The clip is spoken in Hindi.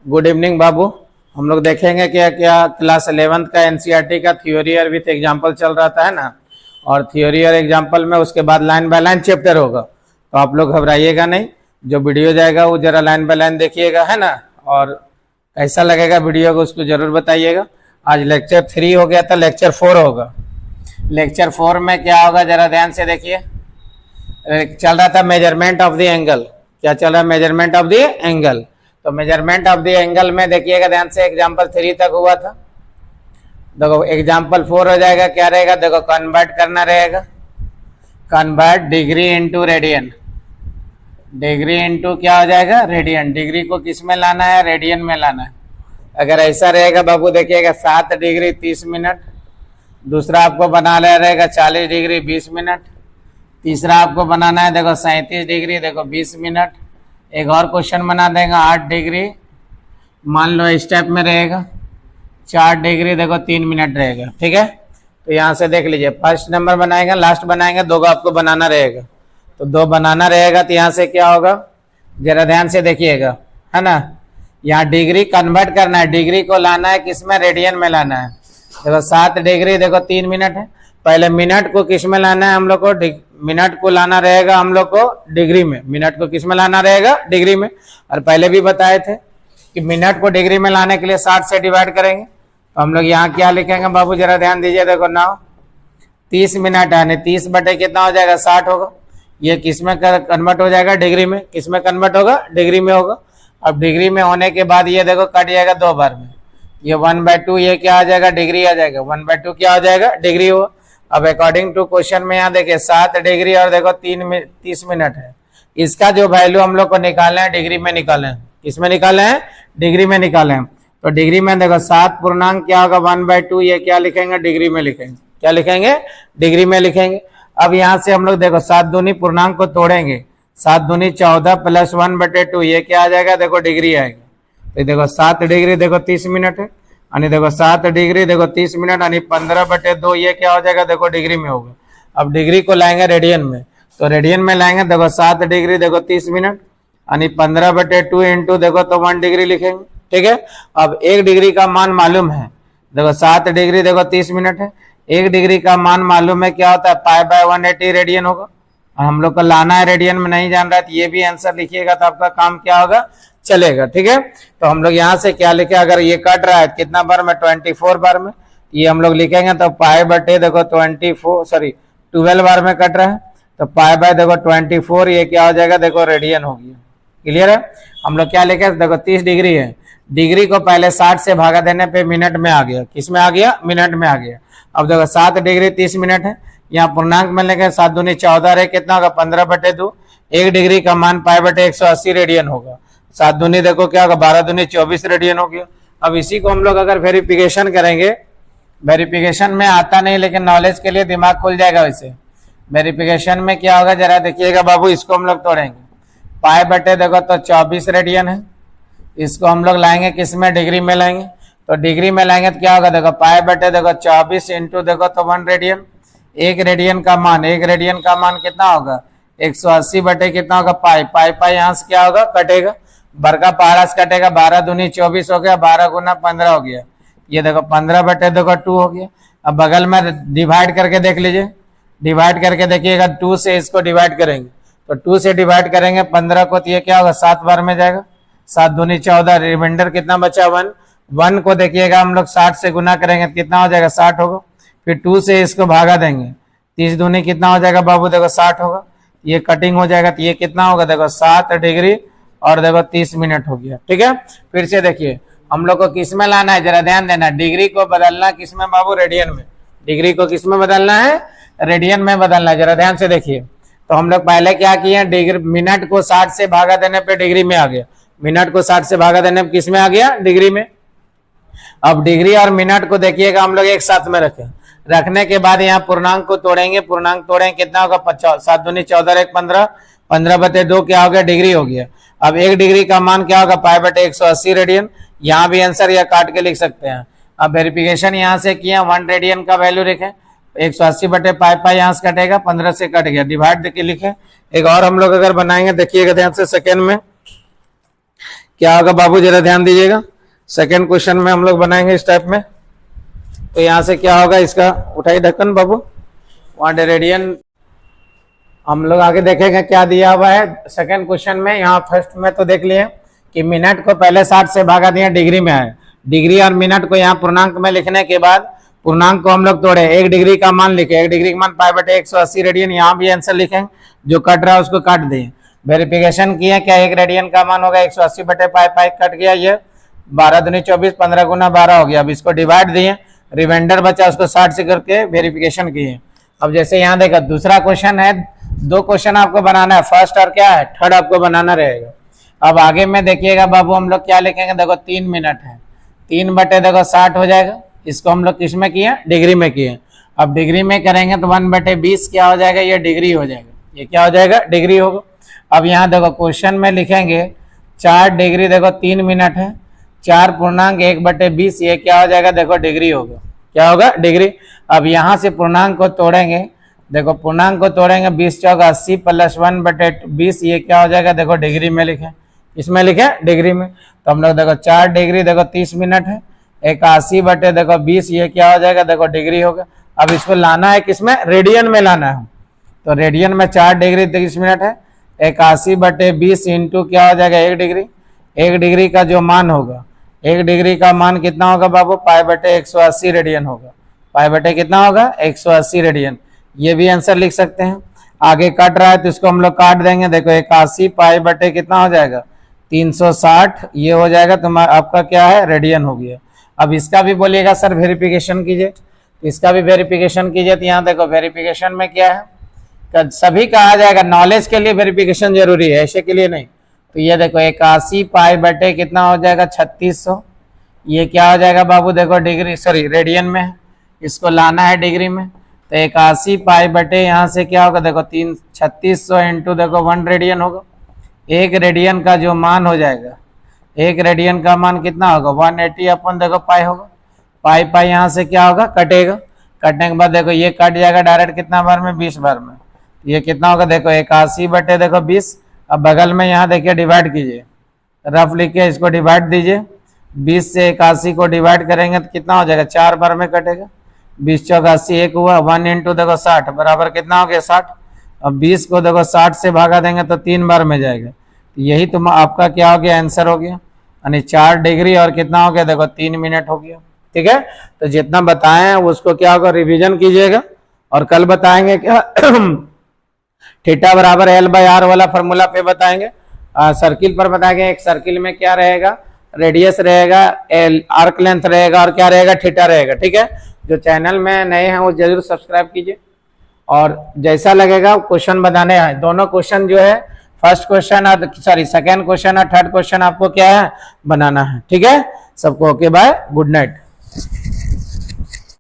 गुड इवनिंग बाबू। हम लोग देखेंगे क्या क्या क्लास 11th का एनसीईआरटी का थ्योरी और विथ एग्जांपल चल रहा था, है ना। और थ्योरी और एग्जांपल में उसके बाद लाइन बाय लाइन चैप्टर होगा, तो आप लोग घबराइएगा नहीं। जो वीडियो जाएगा वो जरा लाइन बाय लाइन देखिएगा, है ना। और कैसा लगेगा वीडियो को उसको जरूर बताइएगा। आज लेक्चर 3 हो गया था, लेक्चर 4 होगा। लेक्चर 4 में क्या होगा जरा ध्यान से देखिए। चल रहा था मेजरमेंट ऑफ द एंगल। क्या चल रहा है? Measurement of the angle. तो मेजरमेंट ऑफ द एंगल में देखिएगा ध्यान से, एग्जाम्पल 3 तक हुआ था। देखो एग्जाम्पल 4 हो जाएगा, क्या रहेगा? देखो कन्वर्ट करना रहेगा, convert degree into radian. Degree into क्या हो जाएगा? रेडियन। डिग्री को किस में लाना है? रेडियन में लाना है। अगर ऐसा रहेगा बाबू देखिएगा 7 डिग्री 30 मिनट। दूसरा आपको बनाना रहेगा 40 डिग्री 20 मिनट। तीसरा आपको बनाना है देखो 37 डिग्री देखो 20 मिनट। एक और क्वेश्चन बना देगा 8 डिग्री, मान लो इस टाइप में रहेगा। 4 डिग्री देखो 3 मिनट रहेगा। ठीक है, तो यहाँ से देख लीजिए, फर्स्ट नंबर बनाएगा, लास्ट बनाएंगे, 2 आपको बनाना रहेगा। तो 2 बनाना रहेगा, तो यहाँ से क्या होगा जरा ध्यान से देखिएगा, है ना। यहाँ डिग्री कन्वर्ट करना है, डिग्री को लाना है किसमें? रेडियन में लाना है। देखो 7 डिग्री देखो 3 मिनट है। पहले मिनट को किस में लाना है हम लोग को? मिनट को लाना रहेगा हम लोग को डिग्री में। मिनट को किस में लाना रहेगा? डिग्री में। और पहले भी बताए थे कि मिनट को डिग्री में लाने के लिए 60 से डिवाइड करेंगे। तो हम लोग यहाँ क्या लिखेंगे बाबू जरा ध्यान दीजिए। देखो ना 30 मिनट है, 30 बटे कितना हो जाएगा? 60 होगा। ये किस में कन्वर्ट हो जाएगा? डिग्री में। किस में कन्वर्ट होगा? डिग्री में होगा। अब डिग्री में होने के बाद ये देखो कट जाएगा 2 बार में। ये 1/2 ये क्या आ जाएगा? डिग्री आ जाएगा। 1/2 क्या आ जाएगा? डिग्री होगा। अब अकॉर्डिंग टू क्वेश्चन में यहाँ देखिए 7 डिग्री और देखो 30 मिनट है। इसका जो वैल्यू हम लोग को निकालना है डिग्री में निकाले हैं। किसमें निकाले हैं? डिग्री में निकाले हैं। तो डिग्री में देखो 7 पूर्णांक क्या होगा? 1/2 ये क्या लिखेंगे? डिग्री में लिखेंगे। क्या लिखेंगे? डिग्री में लिखेंगे। अब यहाँ से हम लोग देखो 7 दूनी पूर्णांक को तोड़ेंगे। 7 दूनी 14 प्लस 1/2 ये क्या आ जाएगा? देखो डिग्री आएगा। तो देखो 7 डिग्री देखो 30 मिनट है, यानी देखो 7 डिग्री देखो 30 मिनट यानी 15/2 ये क्या हो जाएगा? देखो डिग्री में होगा। अब डिग्री को लाएंगे रेडियन में, तो रेडियन में लाएंगे देखो 7 डिग्री देखो 30 मिनट यानी 15/2 इंटू देखो तो 1 डिग्री लिखेंगे। ठीक है, अब 1 डिग्री का मान मालूम है। देखो 7 डिग्री देखो 30 मिनट है, 1 डिग्री का मान मालूम है क्या होता है? π/180 रेडियन होगा। हम लोग को लाना है रेडियन में, नहीं जान रहा है तो ये भी आंसर लिखिएगा तो आपका काम क्या होगा? चलेगा। ठीक है, तो हम लोग यहाँ से क्या लिखे? अगर ये कट रहा है कितना बार में? 24 बार में। ये हम लोग लिखेंगे तो π/24 देखो 12 बार में कट रहा है, तो π/देखो 24 ये क्या हो जाएगा? देखो रेडियन हो गया। क्लियर है? हम लोग क्या लिखे? देखो 30 डिग्री है, डिग्री को पहले 60 से भागा देने पे मिनट में आ गया। किस में आ गया? मिनट में आ गया। अब देखो 7 डिग्री 30 मिनट है, यहाँ पूर्णांक में लेंगे 7 दूनी 14 है, कितना होगा? 15/2। 1 डिग्री का मान π/180 रेडियन होगा। 7 दूनी देखो क्या होगा? 12 दूनी 24 रेडियन हो गया। अब इसी को हम लोग अगर वेरिफिकेशन करेंगे, वेरिफिकेशन में आता नहीं लेकिन नॉलेज के लिए दिमाग खुल जाएगा। वैसे वेरिफिकेशन में क्या होगा जरा देखिएगा बाबू, इसको हम लोग तोड़ेंगे। π/, देखो तो 24 रेडियन है, इसको हम लोग लाएंगे किसमें? डिग्री में लाएंगे। तो डिग्री में लाएंगे तो क्या होगा? देखो π/, देखो 24 इंटू देखो तो 1 रेडियन। 1 रेडियन का मान, 1 रेडियन का मान कितना होगा? 180 बटे कितना होगा? पाई यहाँ से क्या होगा? कटेगा, बरका पहाड़ा से कटेगा। 12 दूनी 24 हो गया, 12 गुना 15 हो गया। ये देखो 15/2 देखो 2 हो गया। अब बगल में डिवाइड करके देख लीजिए, डिवाइड करके देखिएगा 2 से इसको डिवाइड करेंगे तो 2 से डिवाइड करेंगे 15 को, तो ये क्या होगा? 7 बार में जाएगा। 7 दूनी 14, रिमाइंडर कितना बचा? 1 को देखिएगा हम लोग 60 से गुना करेंगे कितना हो जाएगा? 60 होगा। फिर 2 से इसको भागा देंगे, 30 दूनी कितना हो जाएगा बाबू? देखो 60 होगा। ये कटिंग हो जाएगा तो ये कितना होगा? देखो 7 डिग्री और देखो 30 मिनट हो गया। ठीक है, फिर से देखिए हम लोग को किस में लाना है जरा ध्यान देना। डिग्री को बदलना किस में बाबू? रेडियन में। डिग्री को किस में बदलना है? रेडियन में बदलना है। जरा ध्यान से देखिए, तो हम लोग पहले क्या किए? डिग्री मिनट को 60 से भागा देने पे डिग्री में आ गया। मिनट को 60 से भागा देने पे किस में आ गया? डिग्री में। अब डिग्री और मिनट को देखिएगा हम लोग एक साथ में रखें। रखने के बाद यहाँ पूर्णांक को तोड़ेंगे, पूर्णांक तोड़ेंगे कितना होगा? 7 दूनी 14 1 15, 15/2 क्या हो गया? डिग्री हो गया। अब 1 डिग्री का मान क्या होगा? π/180 रेडियन। यहाँ भी आंसर या काट के लिख सकते हैं। अब वेरिफिकेशन यहाँ से किया, 1 रेडियन का वैल्यू लिखे, 180 बटे पाई यहाँ से कटेगा, 15 से कट गया, डिवाइड देके लिखे। एक और हम लोग अगर बनाएंगे देखिएगा ध्यान से सेकेंड में क्या होगा बाबू, जरा ध्यान दीजिएगा। सेकेंड क्वेश्चन में हम लोग बनाएंगे इस टाइप में। तो यहां से क्या होगा, इसका उठाइए ढक्कन बाबू। 1 रेडियन हम लोग आगे देखेंगे क्या दिया हुआ है सेकेंड क्वेश्चन में। यहाँ फर्स्ट में तो देख लिए कि मिनट को पहले 60 से भागा दिया, डिग्री में है। डिग्री और मिनट को यहाँ पूर्णांक में लिखने के बाद पूर्णांक को हम लोग तोड़े, 1 डिग्री का मान लिखे, 1 डिग्री का मान π/180 रेडियन। यहाँ भी आंसर लिखेंगे, जो कट रहा है उसको काट दिए। वेरिफिकेशन किए, क्या 1 रेडियन का मान होगा 180/π कट गया, ये 12 दूनी 24, 15 गुना 12 हो गया। अब इसको डिवाइड दिए, रिमाइंडर बचा उसको 60 से करके वेरिफिकेशन किए। अब जैसे यहाँ देखा दूसरा क्वेश्चन है, 2 क्वेश्चन आपको बनाना है, फर्स्ट और क्या है थर्ड आपको बनाना रहेगा। अब आगे में देखिएगा बाबू हम लोग क्या लिखेंगे, देखो 3 मिनट है, 3/60 हो जाएगा। इसको हम लोग किस में किए, डिग्री में किए। अब डिग्री में करेंगे तो 1/20 क्या हो जाएगा, ये डिग्री हो जाएगा। ये क्या हो जाएगा, डिग्री होगा। अब यहाँ देखो क्वेश्चन में लिखेंगे 4 डिग्री, देखो 3 मिनट है, 4 पूर्णांक 1/20, ये क्या हो जाएगा, देखो डिग्री होगा। क्या होगा, डिग्री। अब यहाँ से पूर्णांक को तोड़ेंगे, देखो पूर्णांक को तोड़ेंगे, 20 चौक 80 + 1/20, ये क्या हो जाएगा, देखो डिग्री में लिखे। इसमें लिखे डिग्री में। तो हम लोग देखो 4 डिग्री, देखो 30 मिनट है, 81/20, ये क्या हो जाएगा, देखो डिग्री होगा। अब इसको लाना है किसमें, रेडियन में लाना है। तो रेडियन में 4 डिग्री 30 मिनट है, 81/20 इंटू क्या हो जाएगा, 1 डिग्री। 1 डिग्री का जो मान होगा, 1 डिग्री का मान कितना होगा बाबू, π/180 रेडियन होगा। π/ कितना होगा, 180 रेडियन। ये भी आंसर लिख सकते हैं। आगे कट रहा है तो इसको हम लोग काट देंगे, देखो 81 π/ कितना हो जाएगा, 360, ये हो जाएगा तुम्हारा आपका क्या है, रेडियन हो गया। अब इसका भी बोलिएगा सर वेरिफिकेशन कीजिए, इसका भी वेरिफिकेशन कीजिए। तो यहाँ देखो वेरिफिकेशन में क्या है, सभी कहा जाएगा, नॉलेज के लिए वेरिफिकेशन जरूरी है, ऐसे के लिए नहीं। तो ये देखो 81 π/ कितना हो जाएगा, 3600, ये क्या हो जाएगा बाबू, देखो डिग्री सॉरी रेडियन में है, इसको लाना है डिग्री में। तो 81 π/ यहाँ से क्या होगा, देखो 3600 इंटू देखो 1 रेडियन होगा। 1 रेडियन का जो मान हो जाएगा, 1 रेडियन का मान कितना होगा, 180 अपन देखो पाई होगा। पाई यहाँ से क्या होगा, कटेगा। कटने के बाद देखो ये कट जाएगा डायरेक्ट कितना बार में, 20 बार में। ये कितना होगा, देखो 81 देखो 20। अब बगल में यहाँ देखिए डिवाइड कीजिए, रफ लिख के इसको डिवाइड दीजिए। 20 से 81 को डिवाइड करेंगे तो कितना हो जाएगा, 4 बार में कटेगा। 20 चौक 80, 1 हुआ, 1 इंटू देखो 60 बराबर कितना हो गया, 60। अब 20 को देखो 60 से भागा देंगे तो 3 बार में जाएगा। तो यही तुम आपका क्या हो गया, आंसर हो गया। यानी 4 डिग्री और कितना हो गया, देखो 3 मिनट हो गया। ठीक है, तो जितना बताए हैं उसको क्या होगा, रिवीजन कीजिएगा। और कल बताएंगे क्या थीटा बराबर L/R वाला फॉर्मूला पे बताएंगे। सर्किल पर बताएंगे, एक सर्किल में क्या रहेगा, रेडियस रहेगा, आर्क लेंथ रहेगा और क्या रहेगा, थीटा रहेगा। ठीक है, जो चैनल में नए हैं वो जरूर सब्सक्राइब कीजिए। और जैसा लगेगा क्वेश्चन बताने हैं, दोनों क्वेश्चन जो है फर्स्ट क्वेश्चन और सॉरी सेकेंड क्वेश्चन और थर्ड क्वेश्चन आपको क्या है, बनाना है। ठीक है, सबको ओके बाय, गुड नाइट।